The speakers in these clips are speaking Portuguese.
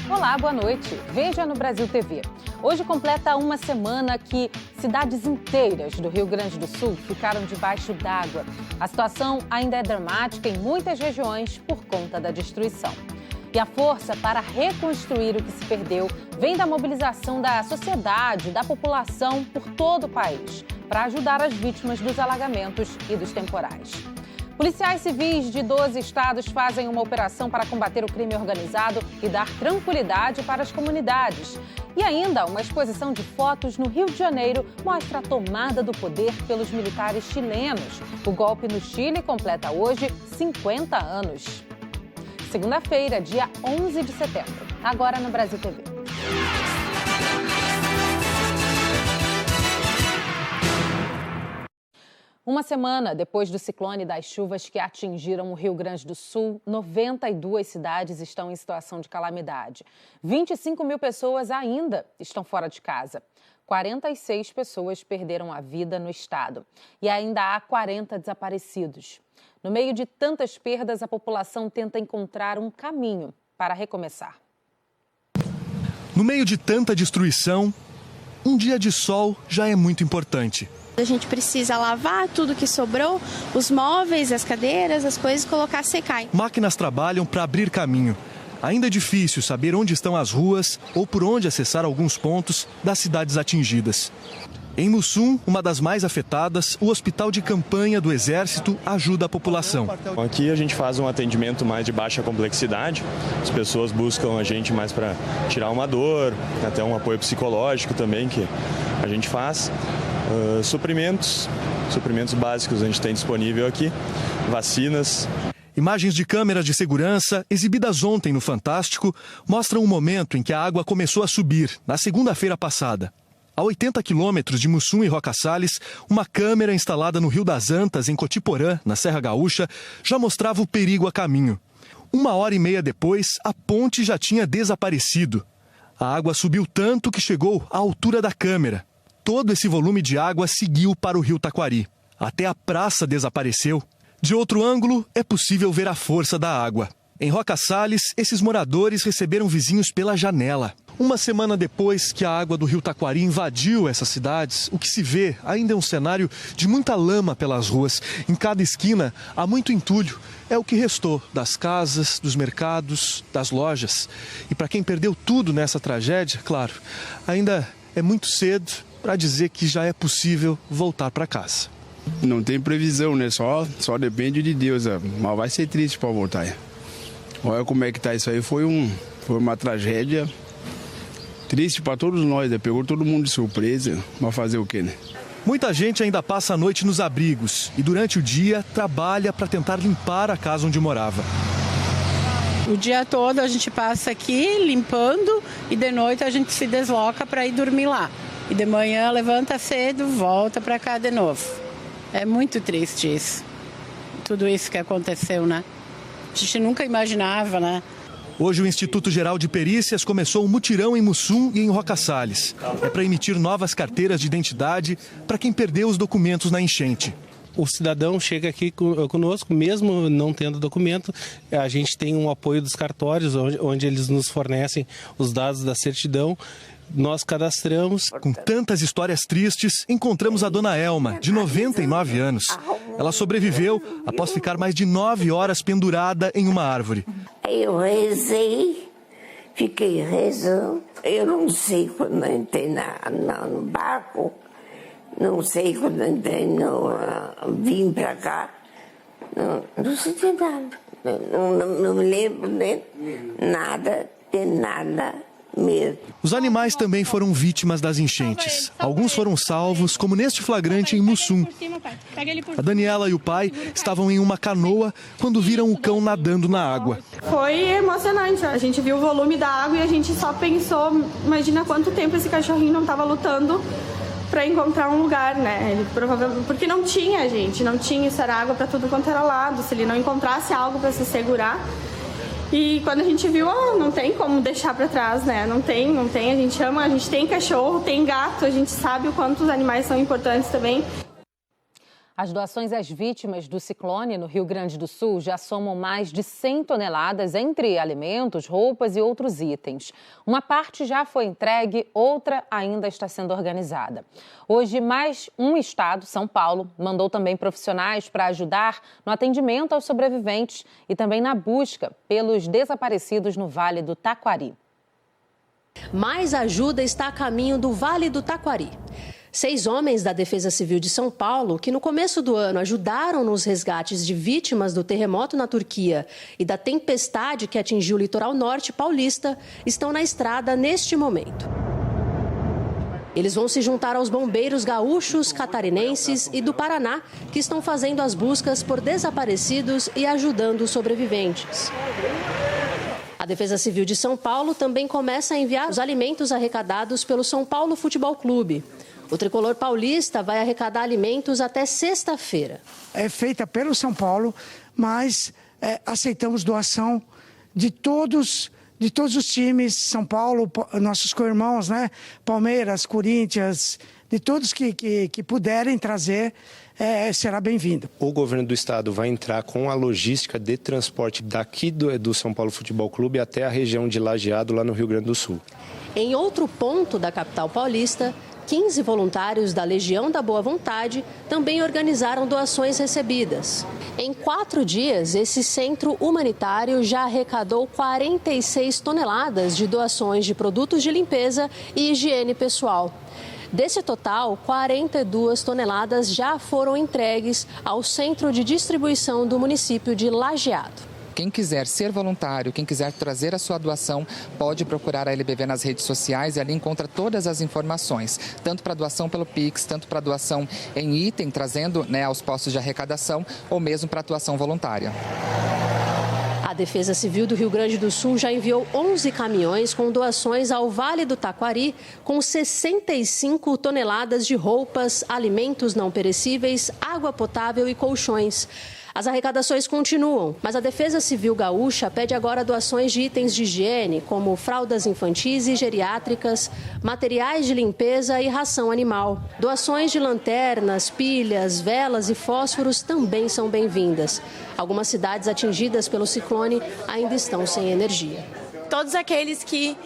Olá, boa noite. Veja no Brasil TV. Hoje completa uma semana que cidades inteiras do Rio Grande do Sul ficaram debaixo d'água. A situação ainda é dramática em muitas regiões por conta da destruição. E a força para reconstruir o que se perdeu vem da mobilização da sociedade, da população por todo o país, para ajudar as vítimas dos alagamentos e dos temporais. Policiais civis de 12 estados fazem uma operação para combater o crime organizado e dar tranquilidade para as comunidades. E ainda, uma exposição de fotos no Rio de Janeiro mostra a tomada do poder pelos militares chilenos. O golpe no Chile completa hoje 50 anos. Segunda-feira, dia 11 de setembro. Agora no Brasil TV. Uma semana depois do ciclone e das chuvas que atingiram o Rio Grande do Sul, 92 cidades estão em situação de calamidade. 25 mil pessoas ainda estão fora de casa. 46 pessoas perderam a vida no estado. E ainda há 40 desaparecidos. No meio de tantas perdas, a população tenta encontrar um caminho para recomeçar. No meio de tanta destruição, um dia de sol já é muito importante. A gente precisa lavar tudo que sobrou, os móveis, as cadeiras, as coisas, colocar a secar. Máquinas trabalham para abrir caminho. Ainda é difícil saber onde estão as ruas ou por onde acessar alguns pontos das cidades atingidas. Em Mussum, uma das mais afetadas, o Hospital de Campanha do Exército ajuda a população. Aqui a gente faz um atendimento mais de baixa complexidade. As pessoas buscam a gente mais para tirar uma dor, até um apoio psicológico também que a gente faz. Suprimentos básicos a gente tem disponível aqui, vacinas. Imagens de câmeras de segurança, exibidas ontem no Fantástico, mostram o momento em que a água começou a subir, na segunda-feira passada. A 80 quilômetros de Mussum e Roca Salles, uma câmera instalada no Rio das Antas, em Cotiporã, na Serra Gaúcha, já mostrava o perigo a caminho. 1h30 depois, a ponte já tinha desaparecido. A água subiu tanto que chegou à altura da câmera. Todo esse volume de água seguiu para o Rio Taquari. Até a praça desapareceu. De outro ângulo, é possível ver a força da água. Em Roca Salles, esses moradores receberam vizinhos pela janela. Uma semana depois que a água do Rio Taquari invadiu essas cidades, o que se vê ainda é um cenário de muita lama pelas ruas. Em cada esquina há muito entulho. É o que restou das casas, dos mercados, das lojas. E para quem perdeu tudo nessa tragédia, claro, ainda é muito cedo para dizer que já é possível voltar para casa. Não tem previsão, né? Só depende de Deus. Mas vai ser triste para voltar. Olha como é que tá isso aí. Foi uma tragédia triste para todos nós, né? Pegou todo mundo de surpresa. Mas fazer o quê, né? Muita gente ainda passa a noite nos abrigos e durante o dia trabalha para tentar limpar a casa onde morava. O dia todo a gente passa aqui limpando e de noite a gente se desloca para ir dormir lá. E de manhã levanta cedo, volta para cá de novo. É muito triste isso. Tudo isso que aconteceu, né? A gente nunca imaginava, né? Hoje o Instituto Geral de Perícias começou um mutirão em Mussum e em Roca Salles. É para emitir novas carteiras de identidade para quem perdeu os documentos na enchente. O cidadão chega aqui conosco, mesmo não tendo documento, a gente tem um apoio dos cartórios, onde eles nos fornecem os dados da certidão. Nós cadastramos. Com tantas histórias tristes, encontramos a dona Elma, de 99 anos. Ela sobreviveu após ficar mais de 9 horas pendurada em uma árvore. Eu rezei, fiquei rezando. Eu não sei quando entrei no barco, não sei quando entrei vim para cá. Não sei de nada. Não me lembro de nada. Mesmo. Os animais também foram vítimas das enchentes. Alguns foram salvos, como neste flagrante em Mussum. A Daniela e o pai estavam em uma canoa quando viram o cão nadando na água. Foi emocionante. A gente viu o volume da água e a gente só pensou, imagina quanto tempo esse cachorrinho não estava lutando para encontrar um lugar, né? Ele provavelmente, porque não tinha, gente, não tinha, isso era água para tudo quanto era lado. Se ele não encontrasse algo para se segurar. E quando a gente viu, não tem como deixar para trás, né? Não tem, a gente ama, a gente tem cachorro, tem gato, a gente sabe o quanto os animais são importantes também. As doações às vítimas do ciclone no Rio Grande do Sul já somam mais de 100 toneladas entre alimentos, roupas e outros itens. Uma parte já foi entregue, outra ainda está sendo organizada. Hoje, mais um estado, São Paulo, mandou também profissionais para ajudar no atendimento aos sobreviventes e também na busca pelos desaparecidos no Vale do Taquari. Mais ajuda está a caminho do Vale do Taquari. 6 homens da Defesa Civil de São Paulo, que no começo do ano ajudaram nos resgates de vítimas do terremoto na Turquia e da tempestade que atingiu o litoral norte paulista, estão na estrada neste momento. Eles vão se juntar aos bombeiros gaúchos, catarinenses e do Paraná, que estão fazendo as buscas por desaparecidos e ajudando os sobreviventes. A Defesa Civil de São Paulo também começa a enviar os alimentos arrecadados pelo São Paulo Futebol Clube. O tricolor paulista vai arrecadar alimentos até sexta-feira. É feita pelo São Paulo, mas aceitamos doação de todos os times. São Paulo, nossos co-irmãos, né? Palmeiras, Corinthians, de todos que puderem trazer, será bem-vindo. O governo do estado vai entrar com a logística de transporte daqui do São Paulo Futebol Clube até a região de Lajeado, lá no Rio Grande do Sul. Em outro ponto da capital paulista, 15 voluntários da Legião da Boa Vontade também organizaram doações recebidas. Em 4 dias, esse centro humanitário já arrecadou 46 toneladas de doações de produtos de limpeza e higiene pessoal. Desse total, 42 toneladas já foram entregues ao centro de distribuição do município de Lajeado. Quem quiser ser voluntário, quem quiser trazer a sua doação, pode procurar a LBV nas redes sociais e ali encontra todas as informações, tanto para doação pelo Pix, tanto para doação em item, trazendo aos postos de arrecadação, ou mesmo para doação voluntária. A Defesa Civil do Rio Grande do Sul já enviou 11 caminhões com doações ao Vale do Taquari, com 65 toneladas de roupas, alimentos não perecíveis, água potável e colchões. As arrecadações continuam, mas a Defesa Civil Gaúcha pede agora doações de itens de higiene, como fraldas infantis e geriátricas, materiais de limpeza e ração animal. Doações de lanternas, pilhas, velas e fósforos também são bem-vindas. Algumas cidades atingidas pelo ciclone ainda estão sem energia. Todos aqueles que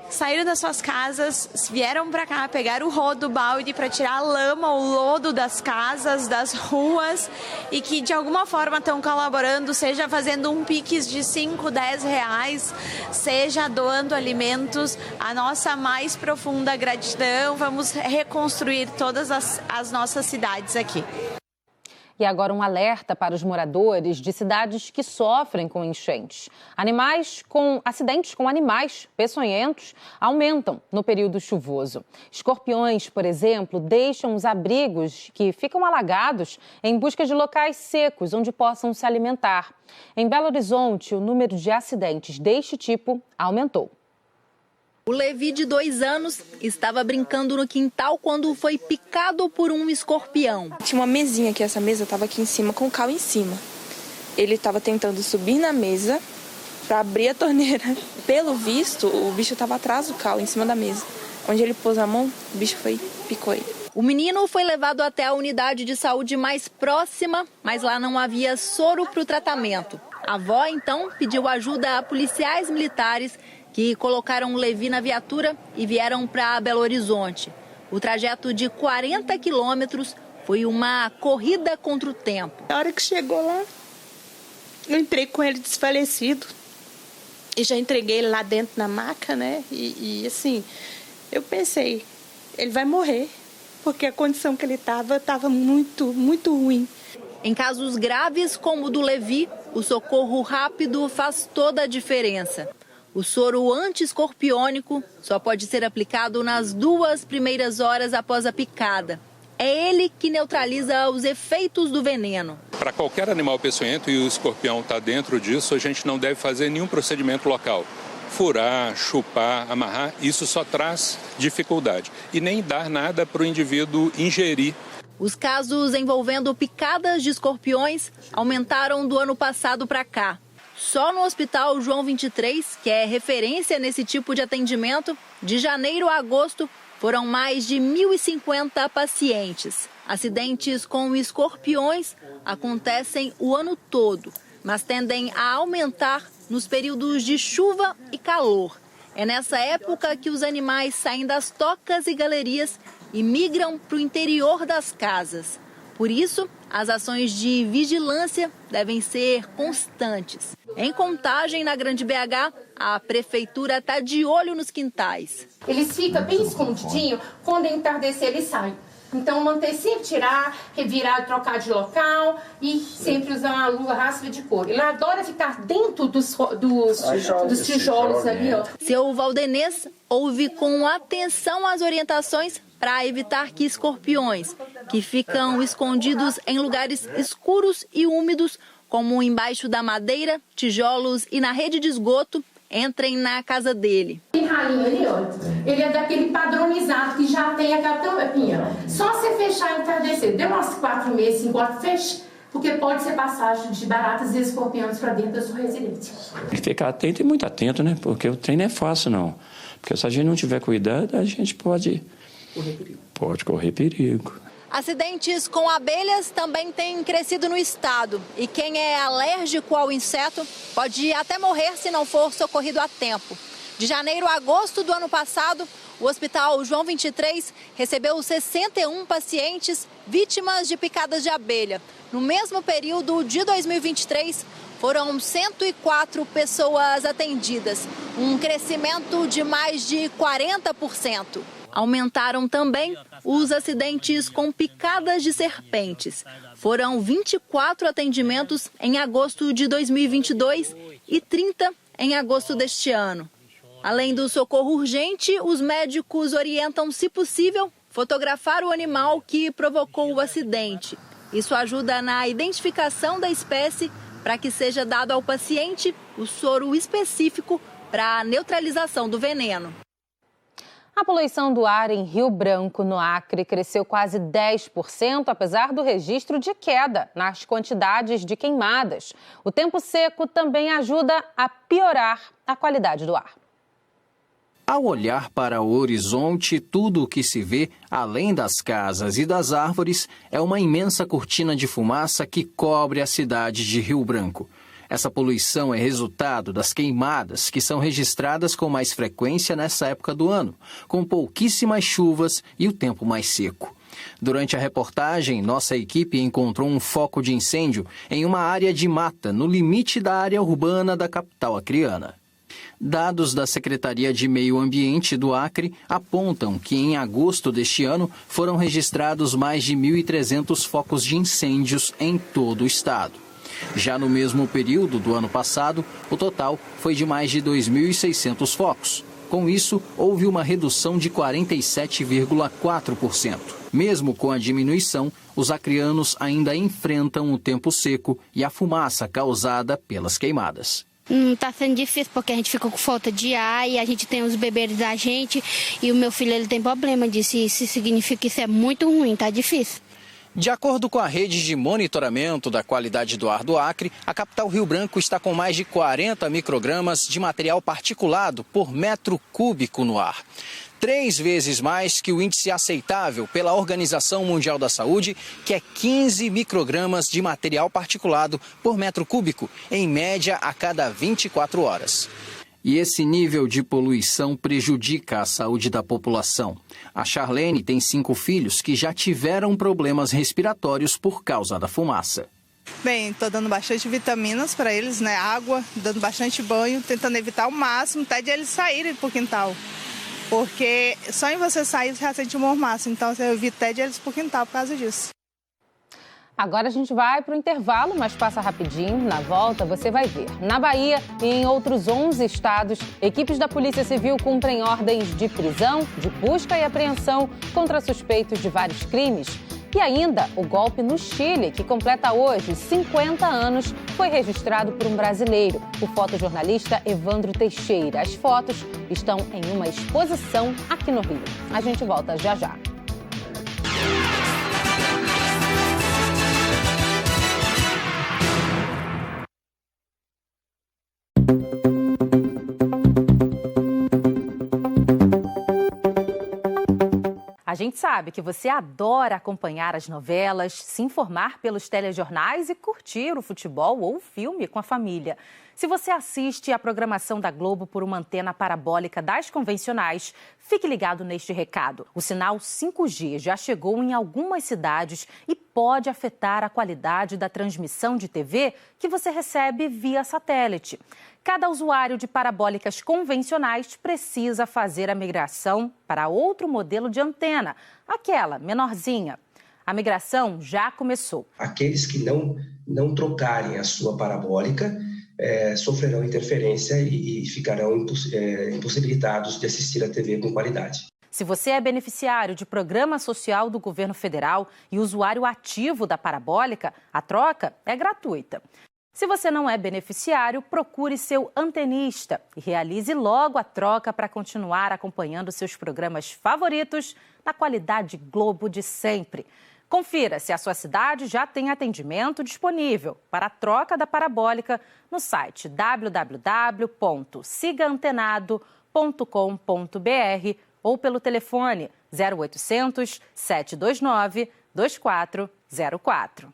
saíram das suas casas, vieram para cá, pegaram o rodo, o balde para tirar a lama, o lodo das casas, das ruas e que de alguma forma estão colaborando, seja fazendo um Pix de 5, 10 reais, seja doando alimentos, a nossa mais profunda gratidão. Vamos reconstruir todas as nossas cidades aqui. E agora um alerta para os moradores de cidades que sofrem com enchentes. Acidentes com animais peçonhentos aumentam no período chuvoso. Escorpiões, por exemplo, deixam os abrigos que ficam alagados em busca de locais secos onde possam se alimentar. Em Belo Horizonte, o número de acidentes deste tipo aumentou. O Levi, de 2 anos, estava brincando no quintal quando foi picado por um escorpião. Tinha uma mesinha aqui, essa mesa estava aqui em cima, com o cal em cima. Ele estava tentando subir na mesa para abrir a torneira. Pelo visto, o bicho estava atrás do cal, em cima da mesa. Onde ele pôs a mão, o bicho picou ele. O menino foi levado até a unidade de saúde mais próxima, mas lá não havia soro para o tratamento. A avó, então, pediu ajuda a policiais militares que colocaram o Levi na viatura e vieram para Belo Horizonte. O trajeto de 40 quilômetros foi uma corrida contra o tempo. Na hora que chegou lá, eu entrei com ele desfalecido e já entreguei ele lá dentro na maca, né? E assim, eu pensei, ele vai morrer, porque a condição que ele estava muito, muito ruim. Em casos graves como o do Levi, o socorro rápido faz toda a diferença. O soro anti-escorpiônico só pode ser aplicado nas 2 primeiras horas após a picada. É ele que neutraliza os efeitos do veneno. Para qualquer animal peçonhento, e o escorpião está dentro disso, a gente não deve fazer nenhum procedimento local. Furar, chupar, amarrar, isso só traz dificuldade. E nem dar nada para o indivíduo ingerir. Os casos envolvendo picadas de escorpiões aumentaram do ano passado para cá. Só no Hospital João 23, que é referência nesse tipo de atendimento, de janeiro a agosto, foram mais de 1.050 pacientes. Acidentes com escorpiões acontecem o ano todo, mas tendem a aumentar nos períodos de chuva e calor. É nessa época que os animais saem das tocas e galerias e migram para o interior das casas. Por isso, as ações de vigilância devem ser constantes. Em Contagem, na Grande BH, a prefeitura está de olho nos quintais. Eles ficam bem escondidinhos, quando entardecer eles saem. Então, manter sempre tirar, revirar, trocar de local e sempre usar uma luva raspa de couro. Ele adora ficar dentro dos tijolos ali, ó. Seu Valdenês ouve com atenção as orientações para evitar que escorpiões, que ficam escondidos em lugares escuros e úmidos, como embaixo da madeira, tijolos e na rede de esgoto, entrem na casa dele. Tem ralinho ali, ó. Ele é daquele padronizado que já tem aquela tampinha. Só você fechar e entardecer. Deu uns 4 meses, 5 horas, fecha. Porque pode ser passagem de baratas e escorpiões para dentro da sua residência. Tem que ficar atento e muito atento, né? Porque o trem não é fácil, não. Porque se a gente não tiver cuidado, a gente pode correr perigo. Acidentes com abelhas também têm crescido no estado. E quem é alérgico ao inseto pode até morrer se não for socorrido a tempo. De janeiro a agosto do ano passado, o Hospital João 23 recebeu 61 pacientes vítimas de picadas de abelha. No mesmo período de 2023, foram 104 pessoas atendidas, um crescimento de mais de 40%. Aumentaram também os acidentes com picadas de serpentes. Foram 24 atendimentos em agosto de 2022 e 30 em agosto deste ano. Além do socorro urgente, os médicos orientam, se possível, fotografar o animal que provocou o acidente. Isso ajuda na identificação da espécie para que seja dado ao paciente o soro específico para a neutralização do veneno. A poluição do ar em Rio Branco, no Acre, cresceu quase 10%, apesar do registro de queda nas quantidades de queimadas. O tempo seco também ajuda a piorar a qualidade do ar. Ao olhar para o horizonte, tudo o que se vê, além das casas e das árvores, é uma imensa cortina de fumaça que cobre a cidade de Rio Branco. Essa poluição é resultado das queimadas que são registradas com mais frequência nessa época do ano, com pouquíssimas chuvas e o tempo mais seco. Durante a reportagem, nossa equipe encontrou um foco de incêndio em uma área de mata, no limite da área urbana da capital acreana. Dados da Secretaria de Meio Ambiente do Acre apontam que em agosto deste ano foram registrados mais de 1.300 focos de incêndios em todo o estado. Já no mesmo período do ano passado, o total foi de mais de 2.600 focos. Com isso, houve uma redução de 47,4%. Mesmo com a diminuição, os acreanos ainda enfrentam o tempo seco e a fumaça causada pelas queimadas. Tá sendo difícil porque a gente fica com falta de ar e a gente tem os bebês da gente e o meu filho ele tem problema disso. Isso significa que isso é muito ruim, tá difícil. De acordo com a rede de monitoramento da qualidade do ar do Acre, a capital Rio Branco está com mais de 40 microgramas de material particulado por metro cúbico no ar. 3 vezes mais que o índice aceitável pela Organização Mundial da Saúde, que é 15 microgramas de material particulado por metro cúbico, em média a cada 24 horas. E esse nível de poluição prejudica a saúde da população. A Charlene tem 5 filhos que já tiveram problemas respiratórios por causa da fumaça. Bem, estou dando bastante vitaminas para eles, né? Água, dando bastante banho, tentando evitar ao máximo até de eles saírem para o quintal. Porque só em você sair você já sente um mormaço, então eu evito até de eles para o quintal por causa disso. Agora a gente vai para o intervalo, mas passa rapidinho. Na volta você vai ver. Na Bahia e em outros 11 estados, equipes da Polícia Civil cumprem ordens de prisão, de busca e apreensão contra suspeitos de vários crimes. E ainda, o golpe no Chile, que completa hoje 50 anos, foi registrado por um brasileiro, o fotojornalista Evandro Teixeira. As fotos estão em uma exposição aqui no Rio. A gente volta já já. gente sabe que você adora acompanhar as novelas, se informar pelos telejornais e curtir o futebol ou o filme com a família. Se você assiste a programação da Globo por uma antena parabólica das convencionais, fique ligado neste recado. O sinal 5G já chegou em algumas cidades e pode afetar a qualidade da transmissão de TV que você recebe via satélite. Cada usuário de parabólicas convencionais precisa fazer a migração para outro modelo de antena, aquela menorzinha. A migração já começou. Aqueles que não trocarem a sua parabólica sofrerão interferência e ficarão impossibilitados de assistir a TV com qualidade. Se você é beneficiário de programa social do governo federal e usuário ativo da parabólica, a troca é gratuita. Se você não é beneficiário, procure seu antenista e realize logo a troca para continuar acompanhando seus programas favoritos na qualidade Globo de sempre. Confira se a sua cidade já tem atendimento disponível para a troca da parabólica no site www.sigaantenado.com.br ou pelo telefone 0800 729 2404.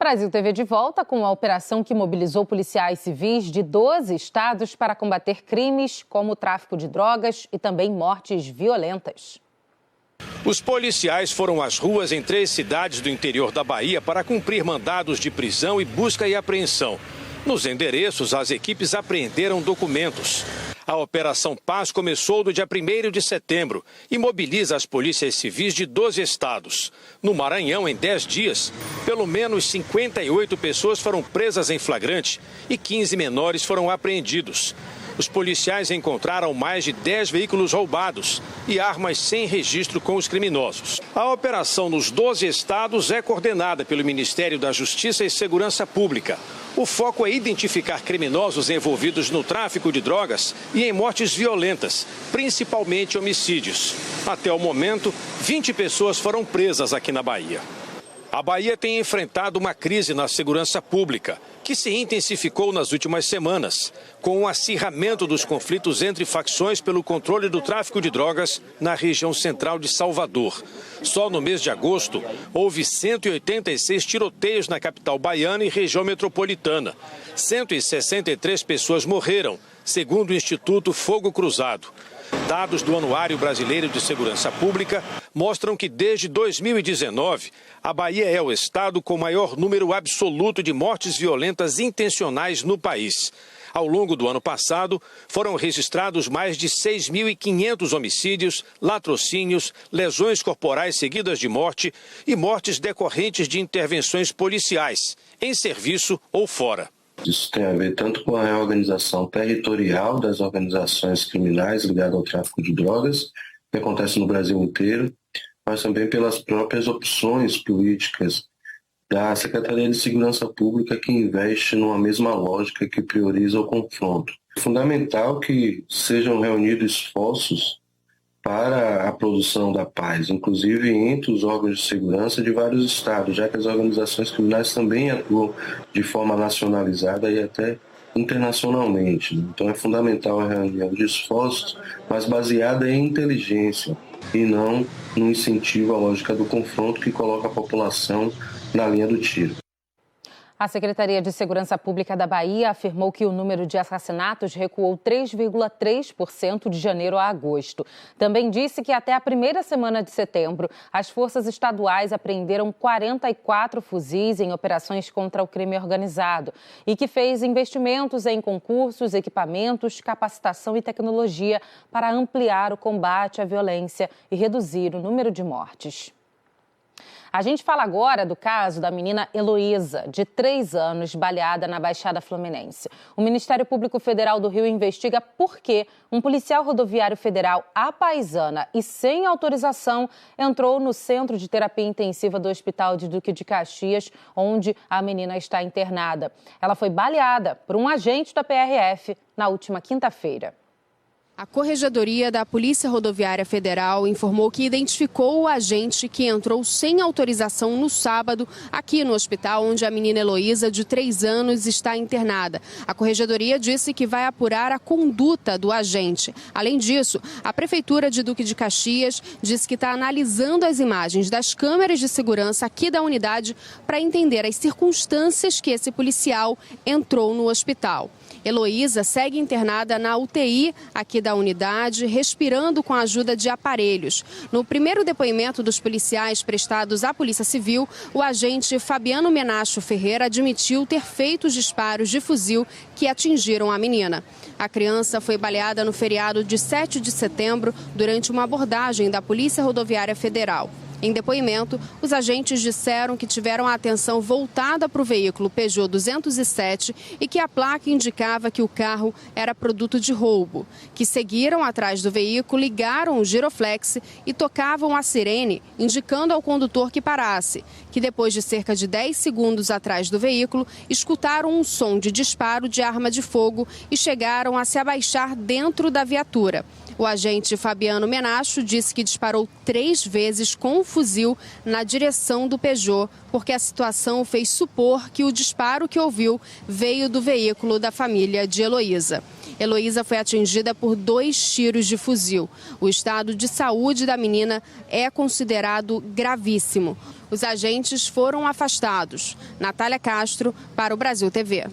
Brasil TV de volta com a operação que mobilizou policiais civis de 12 estados para combater crimes como o tráfico de drogas e também mortes violentas. Os policiais foram às ruas em 3 cidades do interior da Bahia para cumprir mandados de prisão e busca e apreensão. Nos endereços, as equipes apreenderam documentos. A Operação Paz começou no dia 1º de setembro e mobiliza as polícias civis de 12 estados. No Maranhão, em 10 dias, pelo menos 58 pessoas foram presas em flagrante e 15 menores foram apreendidos. Os policiais encontraram mais de 10 veículos roubados e armas sem registro com os criminosos. A operação nos 12 estados é coordenada pelo Ministério da Justiça e Segurança Pública. O foco é identificar criminosos envolvidos no tráfico de drogas e em mortes violentas, principalmente homicídios. Até o momento, 20 pessoas foram presas aqui na Bahia. A Bahia tem enfrentado uma crise na segurança pública, que se intensificou nas últimas semanas, com o acirramento dos conflitos entre facções pelo controle do tráfico de drogas na região central de Salvador. Só no mês de agosto, houve 186 tiroteios na capital baiana e região metropolitana. 163 pessoas morreram, segundo o Instituto Fogo Cruzado. Dados do Anuário Brasileiro de Segurança Pública mostram que desde 2019, a Bahia é o estado com maior número absoluto de mortes violentas intencionais no país. Ao longo do ano passado, foram registrados mais de 6.500 homicídios, latrocínios, lesões corporais seguidas de morte e mortes decorrentes de intervenções policiais, em serviço ou fora. Isso tem a ver tanto com a reorganização territorial das organizações criminais ligadas ao tráfico de drogas, que acontece no Brasil inteiro, mas também pelas próprias opções políticas da Secretaria de Segurança Pública, que investe numa mesma lógica que prioriza o confronto. É fundamental que sejam reunidos esforços para a produção da paz, inclusive entre os órgãos de segurança de vários estados, já que as organizações criminais também atuam de forma nacionalizada e até internacionalmente. Então é fundamental a reunião de esforços, mas baseada em inteligência e não no incentivo à lógica do confronto que coloca a população na linha do tiro. A Secretaria de Segurança Pública da Bahia afirmou que o número de assassinatos recuou 3,3% de janeiro a agosto. Também disse que até a primeira semana de setembro, as forças estaduais apreenderam 44 fuzis em operações contra o crime organizado e que fez investimentos em concursos, equipamentos, capacitação e tecnologia para ampliar o combate à violência e reduzir o número de mortes. A gente fala agora do caso da menina Heloísa, de 3 anos, baleada na Baixada Fluminense. O Ministério Público Federal do Rio investiga por que um policial rodoviário federal à paisana e sem autorização entrou no centro de terapia intensiva do Hospital de Duque de Caxias, onde a menina está internada. Ela foi baleada por um agente da PRF na última quinta-feira. A Corregedoria da Polícia Rodoviária Federal informou que identificou o agente que entrou sem autorização no sábado aqui no hospital onde a menina Heloísa, de 3 anos, está internada. A Corregedoria disse que vai apurar a conduta do agente. Além disso, a Prefeitura de Duque de Caxias disse que está analisando as imagens das câmeras de segurança aqui da unidade para entender as circunstâncias que esse policial entrou no hospital. Heloísa segue internada na UTI aqui da unidade, respirando com a ajuda de aparelhos. No primeiro depoimento dos policiais prestados à Polícia Civil, o agente Fabiano Menacho Ferreira admitiu ter feito os disparos de fuzil que atingiram a menina. A criança foi baleada no feriado de 7 de setembro durante uma abordagem da Polícia Rodoviária Federal. Em depoimento, os agentes disseram que tiveram a atenção voltada para o veículo Peugeot 207 e que a placa indicava que o carro era produto de roubo, que seguiram atrás do veículo, ligaram o giroflex e tocavam a sirene, indicando ao condutor que parasse, que depois de cerca de 10 segundos atrás do veículo, escutaram um som de disparo de arma de fogo e chegaram a se abaixar dentro da viatura. O agente Fabiano Menacho disse que disparou 3 vezes com um fuzil na direção do Peugeot, porque a situação fez supor que o disparo que ouviu veio do veículo da família de Heloísa. Heloísa foi atingida por 2 tiros de fuzil. O estado de saúde da menina é considerado gravíssimo. Os agentes foram afastados. Natália Castro, para o Brasil TV.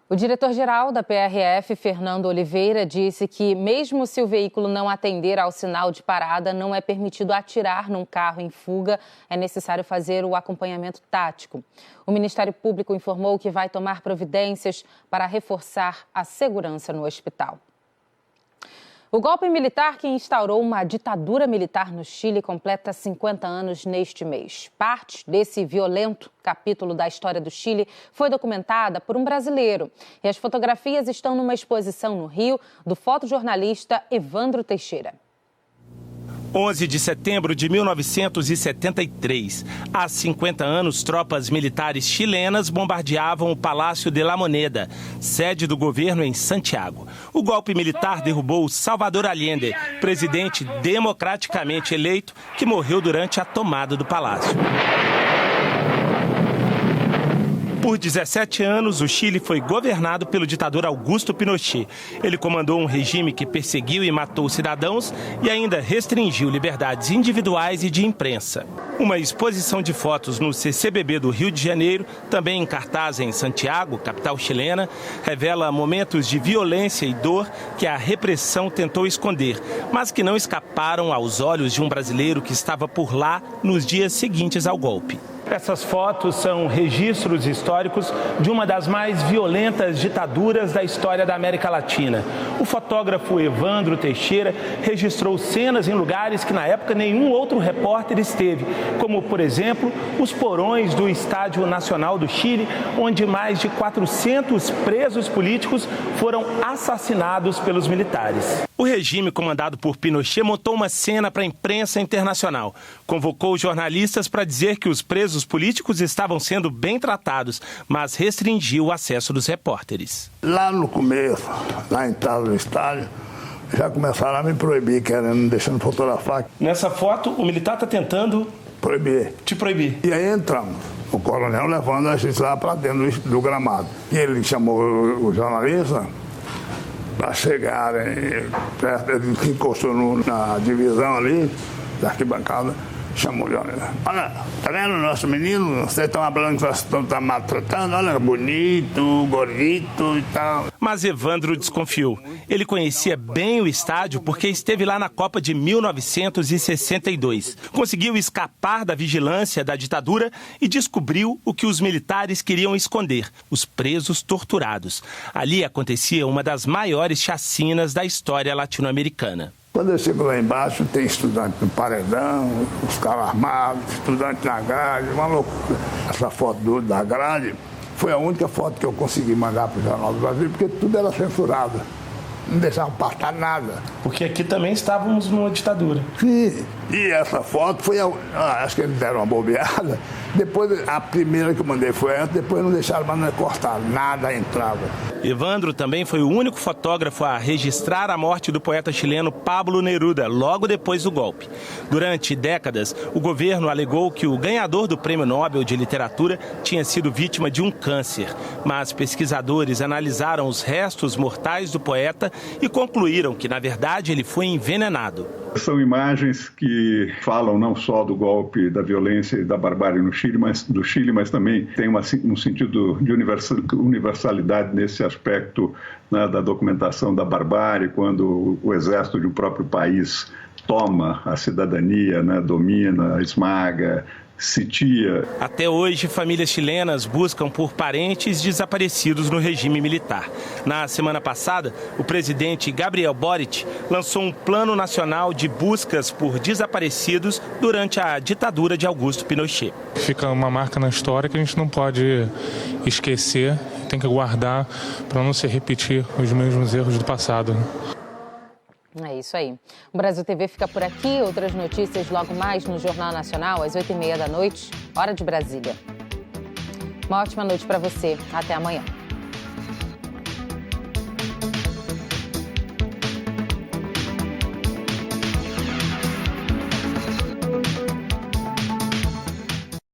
O diretor-geral da PRF, Fernando Oliveira, disse que, mesmo se o veículo não atender ao sinal de parada, não é permitido atirar num carro em fuga, é necessário fazer o acompanhamento tático. O Ministério Público informou que vai tomar providências para reforçar a segurança no hospital. O golpe militar que instaurou uma ditadura militar no Chile completa 50 anos neste mês. Parte desse violento capítulo da história do Chile foi documentada por um brasileiro. E as fotografias estão numa exposição no Rio do fotojornalista Evandro Teixeira. 11 de setembro de 1973. Há 50 anos, tropas militares chilenas bombardeavam o Palácio de la Moneda, sede do governo em Santiago. O golpe militar derrubou Salvador Allende, presidente democraticamente eleito, que morreu durante a tomada do palácio. Por 17 anos, o Chile foi governado pelo ditador Augusto Pinochet. Ele comandou um regime que perseguiu e matou cidadãos e ainda restringiu liberdades individuais e de imprensa. Uma exposição de fotos no CCBB do Rio de Janeiro, também em cartaz em Santiago, capital chilena, revela momentos de violência e dor que a repressão tentou esconder, mas que não escaparam aos olhos de um brasileiro que estava por lá nos dias seguintes ao golpe. Essas fotos são registros históricos de uma das mais violentas ditaduras da história da América Latina. O fotógrafo Evandro Teixeira registrou cenas em lugares que na época nenhum outro repórter esteve, como, por exemplo, os porões do Estádio Nacional do Chile, onde mais de 400 presos políticos foram assassinados pelos militares. O regime comandado por Pinochet montou uma cena para a imprensa internacional. Convocou jornalistas para dizer que os presos políticos estavam sendo bem tratados, mas restringiu o acesso dos repórteres. Lá no começo, na entrada do estádio, já começaram a me proibir, querendo, deixando fotografar. Nessa foto, o militar está tentando... Proibir. Te proibir. E aí entramos. O coronel levando a gente lá para dentro do gramado. E ele chamou o jornalista para chegarem perto, ele se encostou na divisão ali, da arquibancada, chamou o jornalista. Olha, tá vendo o nosso menino? Vocês estão falando que estão maltratando, olha, bonito, gordito e tal. Mas Evandro desconfiou. Ele conhecia bem o estádio porque esteve lá na Copa de 1962. Conseguiu escapar da vigilância da ditadura e descobriu o que os militares queriam esconder: os presos torturados. Ali acontecia uma das maiores chacinas da história latino-americana. Quando eu chego lá embaixo, tem estudante no paredão, os caras armados, estudante na grade, uma loucura. Essa foto da grade foi a única foto que eu consegui mandar para o Jornal do Brasil, porque tudo era censurado. Não deixavam passar nada. Porque aqui também estávamos numa ditadura. Sim. E essa foto foi acho que eles deram uma bobeada. Depois, a primeira que eu mandei foi essa, depois não deixaram mais cortar, nada entrava. Evandro também foi o único fotógrafo a registrar a morte do poeta chileno Pablo Neruda, logo depois do golpe. Durante décadas, o governo alegou que o ganhador do Prêmio Nobel de Literatura tinha sido vítima de um câncer. Mas pesquisadores analisaram os restos mortais do poeta e concluíram que, na verdade, ele foi envenenado. São imagens que falam não só do golpe, da violência e da barbárie no Chile, mas também tem um sentido de universalidade nesse aspecto, né, da documentação da barbárie, quando o exército de um próprio país toma a cidadania, né, domina, esmaga, sitia. Até hoje, famílias chilenas buscam por parentes desaparecidos no regime militar. Na semana passada, o presidente Gabriel Boric lançou um plano nacional de buscas por desaparecidos durante a ditadura de Augusto Pinochet. Fica uma marca na história que a gente não pode esquecer, tem que guardar para não se repetir os mesmos erros do passado. É isso aí. O Brasil TV fica por aqui. Outras notícias logo mais no Jornal Nacional, às 8h30 da noite, hora de Brasília. Uma ótima noite para você. Até amanhã.